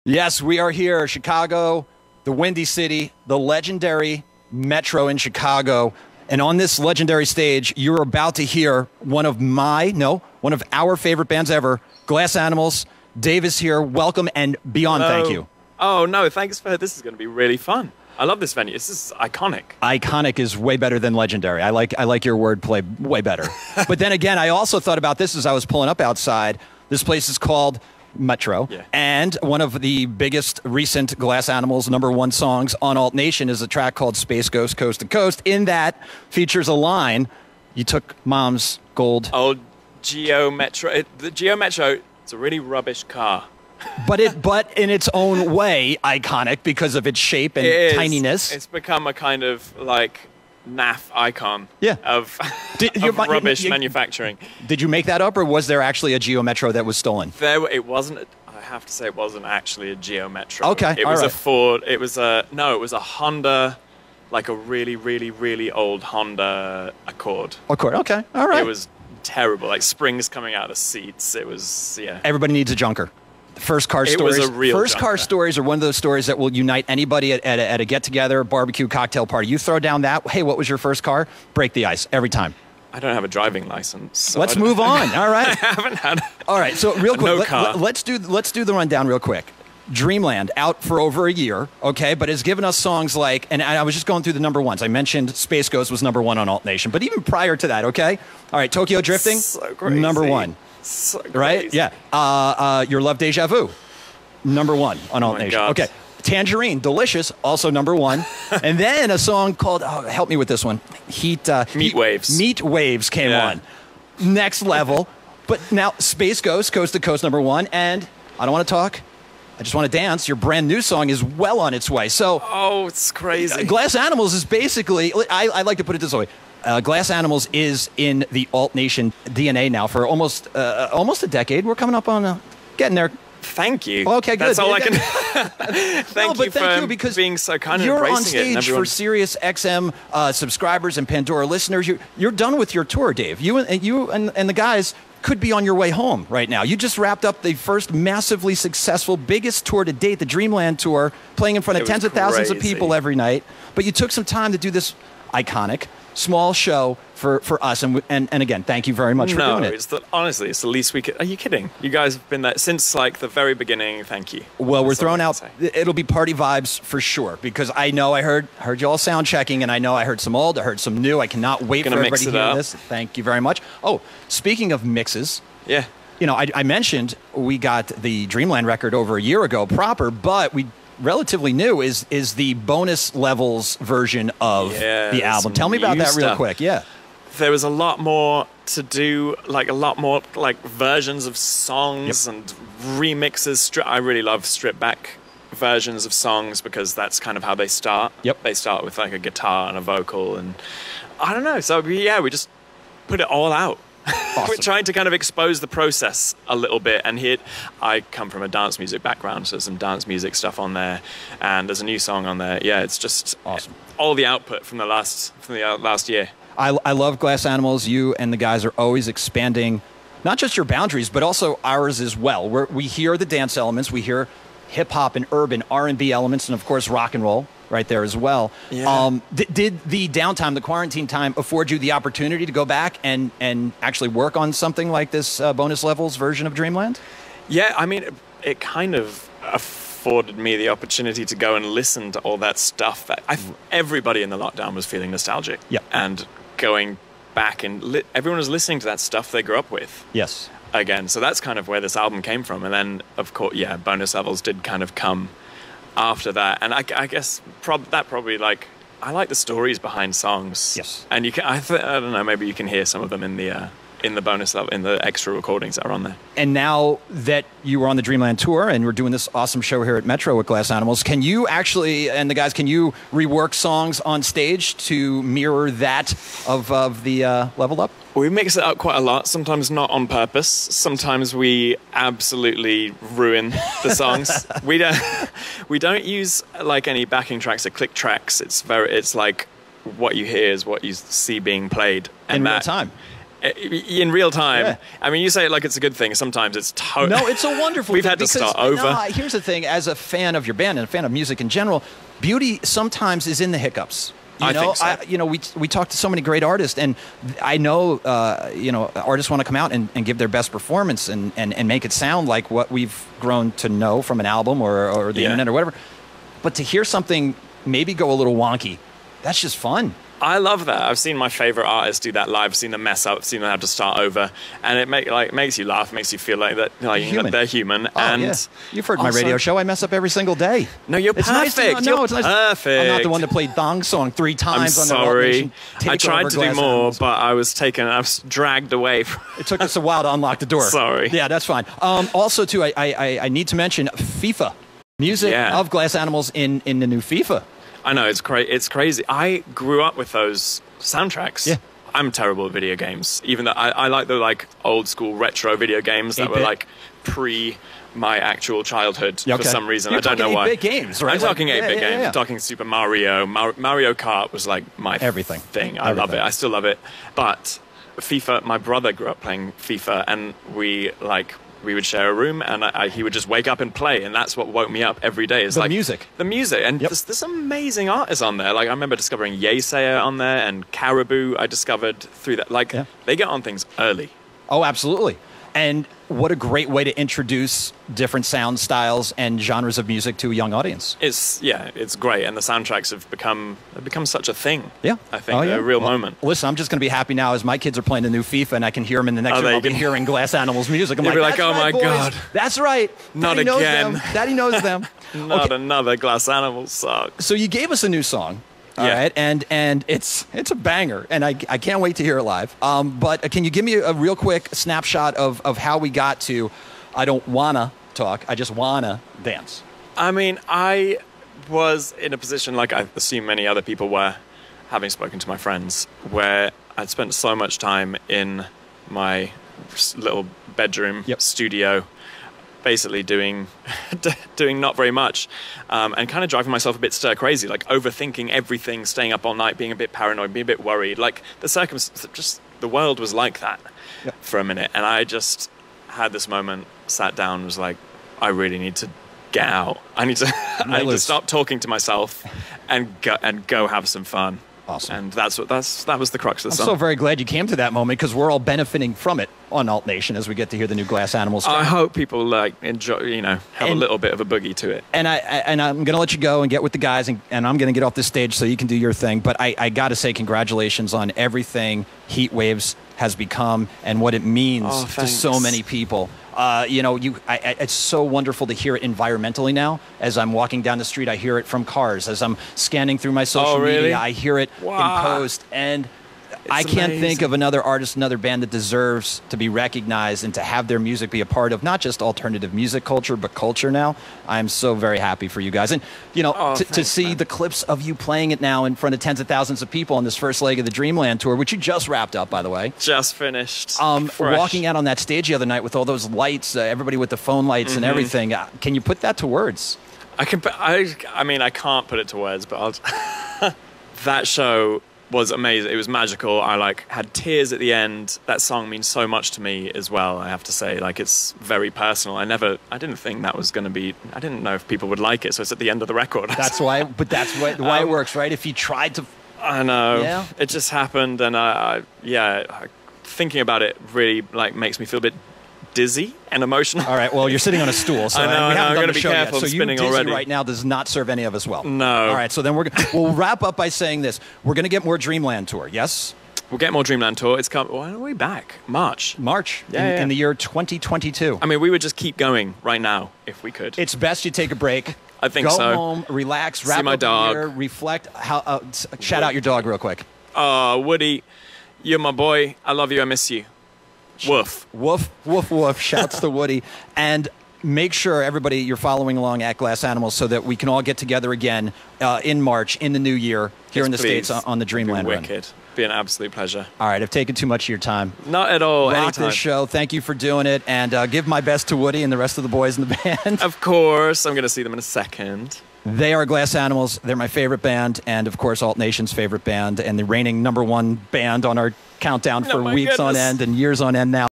Yes, we are here, Chicago, the Windy City, the legendary Metro in Chicago. And on this legendary stage, you're about to hear one of our favorite bands ever, Glass Animals. Dave is here. Welcome and beyond Hello. thank you. Oh, no, thanks for this. Is going to be really fun. I love this venue. This is iconic. Iconic is way better than legendary. I like your wordplay way better. But then again, I also thought about this as I was pulling up outside. This place is called Metro, Yeah. and one of the biggest recent Glass Animals #1 songs on Alt Nation is a track called Space Ghost Coast to Coast. In that features a line, "You took Mom's gold." Oh, Geo Metro. The Geo Metro, it's a really rubbish car. But in its own way, iconic because of its shape and It is. tininess. It's become a kind of like naff icon Yeah. of, Did- of rubbish you- manufacturing. Did you make that up, or was there actually a Geo Metro that was stolen? It wasn't. I have to say, it wasn't actually a Geo Metro. Okay, It was all a right. Ford. It was a Honda, like a really, really, really old Honda Accord. Accord. Okay, all right. It was terrible. Like springs coming out of seats. It was Everybody needs a junker. First car It stories. was a real First car junker. stories are one of those stories that will unite anybody at a get-together, barbecue, cocktail party. You throw down that, hey, what was your first car? Break the ice every time. I don't have a driving license. So Let's I don't- move on. All right. I haven't had. All right. So real quick, No car. let's do the rundown real quick. Dreamland out for over a year, okay, but has given us songs like, and I was just going through the #1s. I mentioned Space Ghost was #1 on Alt Nation, but even prior to that, okay. All right, Tokyo Drifting, So crazy. #1, So right? crazy. Yeah. Your Love Deja Vu, #1 on Alt my Nation. God. Okay. Tangerine, Delicious, also #1. And then a song called, help me with this one, Meat Waves. Meat Waves came Yeah. on. Next level. But now Space Ghost, Coast to Coast #1. And I don't want to talk, I just want to dance. Your brand new song is well on its way. So Oh, it's crazy. Glass Animals is basically, I like to put it this way. Glass Animals is in the Alt Nation DNA now for almost a decade. We're coming up on getting there. Thank you. Okay, good. That's all I can. No, but thank you for because being so kind and you're on embracing it. And stage for everyone. Sirius XM subscribers and Pandora listeners. You're done with your tour, Dave. You and the guys could be on your way home right now. You just wrapped up the first massively successful, biggest tour to date, the Dreamland Tour, playing in front of It was tens of thousands of crazy. people every night. But you took some time to do this iconic small show for us, and again, thank you very much for No, doing it. honestly, it's the least we could. Are you kidding? You guys have been there since like the very beginning. Thank you. Well, we're That's all throwing I out. can say. It'll be party vibes for sure because I know I heard you all sound checking, and I know I heard some old, I heard some new. I cannot wait for Gonna everybody mix to it hear up. this. Thank you very much. Oh, speaking of mixes, Yeah. you know, I mentioned we got the Dreamland record over a year ago proper, but we relatively new is the bonus levels version of Yeah, the album. some Tell me about new that real stuff. quick. Yeah. There was a lot more to do, like a lot more like versions of songs and remixes. I really love stripped back versions of songs because that's kind of how they start. Yep. They start with like a guitar and a vocal, and I don't know. So we just put it all out. We're Awesome. trying to kind of expose the process a little bit. And here, I come from a dance music background, so there's some dance music stuff on there, and there's a new song on there. Yeah, it's just Awesome. all the output from the last year. I love Glass Animals. You and the guys are always expanding, not just your boundaries, but also ours as well. We hear the dance elements, we hear hip hop and urban R&B elements, and of course rock and roll right there as well. Yeah. Did the downtime, the quarantine time, afford you the opportunity to go back and actually work on something like this bonus levels version of Dreamland? Yeah, I mean, it kind of afforded me the opportunity to go and listen to all that stuff that everybody in the lockdown was feeling nostalgic. Yep. And going back and everyone was listening to that stuff they grew up with Yes. again. So that's kind of where this album came from. And then, of course, yeah, bonus levels did kind of come after that. And I guess that probably like, I like the stories behind songs. Yes. And you can, I don't know, maybe you can hear some of them in the bonus level, in the extra recordings that are on there. And now that you were on the Dreamland tour and we're doing this awesome show here at Metro with Glass Animals, can you actually, and the guys, can you rework songs on stage to mirror that of the Leveled Up? We mix it up quite a lot, sometimes not on purpose. Sometimes we absolutely ruin the songs. we don't use like any backing tracks or click tracks. It's like what you hear is what you see being played. In real that- time. in real time. Yeah. I mean, you say it like it's a good thing. Sometimes it's No, it's a wonderful We've thing had to because, start over. No, here's the thing. As a fan of your band and a fan of music in general, beauty sometimes is in the hiccups. I think so. We talk to so many great artists, and I know, artists want to come out and give their best performance and make it sound like what we've grown to know from an album or the internet or whatever. But to hear something maybe go a little wonky, that's just fun. I love that. I've seen my favorite artists do that live. I've seen them mess up. I've seen them have to start over, and it makes you laugh. Makes you feel like that. Like they're human. Oh, and yeah. You've heard my radio show. I mess up every single day. No, you're it's perfect. Nice you're it's nice. perfect. I'm not the one that played Thong Song 3 times. I'm on the sorry. I tried to do Glass more, Animals. but I was dragged away. It took us a while to unlock the door. Sorry. Yeah, that's fine. Also, too, I need to mention FIFA. Music of Glass Animals in the new FIFA. I know, it's crazy. I grew up with those soundtracks. Yeah. I'm terrible at video games. Even though I like the old school retro video games that were pre my actual childhood for some reason. You're I don't know why. 8-bit games, right? I'm talking 8-bit games. I'm talking Super Mario. Mario Kart was like my thing. I love it. I still love it. But FIFA, my brother grew up playing FIFA, and we would share a room, and he would just wake up and play, and that's what woke me up every day. Is the music. The music, and there's amazing artists on there. Like I remember discovering Yesayer on there, and Caribou I discovered through that. They get on things early. Oh, absolutely. And what a great way to introduce different sound styles and genres of music to a young audience. It's great, and the soundtracks have become such a thing. Yeah, I think a real moment. Listen, I'm just going to be happy now as my kids are playing the new FIFA, and I can hear them in the next room. I'll be hearing Glass Animals music. I'm like, oh my God, that's right. Not Daddy again. Knows them. Daddy knows them. Not another Glass Animals song. So you gave us a new song. All right, and it's a banger, and I can't wait to hear it live. But can you give me a real quick snapshot of how we got to I don't wanna talk, I just wanna dance? I mean, I was in a position, like I assume many other people were, having spoken to my friends, where I'd spent so much time in my little bedroom studio, basically doing not very much, and kind of driving myself a bit stir crazy, like overthinking everything, staying up all night, being a bit paranoid, being a bit worried. Like the world was like that for a minute, and I just had this moment, sat down, was like, I really need to get out. I need to stop talking to myself and go have some fun. Awesome. And that was the crux of the song. I'm so very glad you came to that moment, because we're all benefiting from it on Alt Nation as we get to hear the new Glass Animals. I hope people enjoy, have a little bit of a boogie to it. And I'm going to let you go and get with the guys, and I'm going to get off the stage so you can do your thing. But I got to say congratulations on everything Heat Waves has become and what it means to so many people. It's so wonderful to hear it environmentally now. As I'm walking down the street, I hear it from cars. As I'm scanning through my social media, I hear it in post. And I can't think of another artist, another band that deserves to be recognized and to have their music be a part of not just alternative music culture, but culture now. I'm so very happy for you guys. And, to see the clips of you playing it now in front of tens of thousands of people on this first leg of the Dreamland tour, which you just wrapped up, by the way. Just finished. Walking out on that stage the other night with all those lights, everybody with the phone lights and everything. Can you put that to words? I can't put it to words, but that show was amazing. It was magical. I had tears at the end. That song means so much to me as well, I have to say. It's very personal. I didn't think that was going to be, I didn't know if people would like it, so it's at the end of the record. That's why it works, right? If you tried to... I know. It just happened, and thinking about it really makes me feel a bit dizzy and emotional. All right, well, you're sitting on a stool, so I know, we haven't I'm done going the to be show careful. yet. So spinning you dizzy already right now does not serve any of us well. No. All right, so then we'll wrap up by saying this. We're going to get more Dreamland Tour, yes? We'll get more Dreamland Tour. It's coming. When are we back? March. In the year 2022. I mean, we would just keep going right now if we could. It's best you take a break. I think Go so. Go home, relax, wrap See my up dog. the year, reflect. Shout out your dog real quick. Woody, you're my boy. I love you. I miss you. Woof. Woof, woof, woof. Shouts to Woody. And make sure, everybody, you're following along at Glass Animals so that we can all get together again in March, in the new year, here in the States on the Dreamland Run. Wicked. Be an absolute pleasure. All right, I've taken too much of your time. Not at all. Rock Anytime. this show. Thank you for doing it. And give my best to Woody and the rest of the boys in the band. Of course. I'm going to see them in a second. They are Glass Animals. They're my favorite band, and of course, Alt Nation's favorite band, and the reigning #1 band on our countdown for weeks on end and years on end now.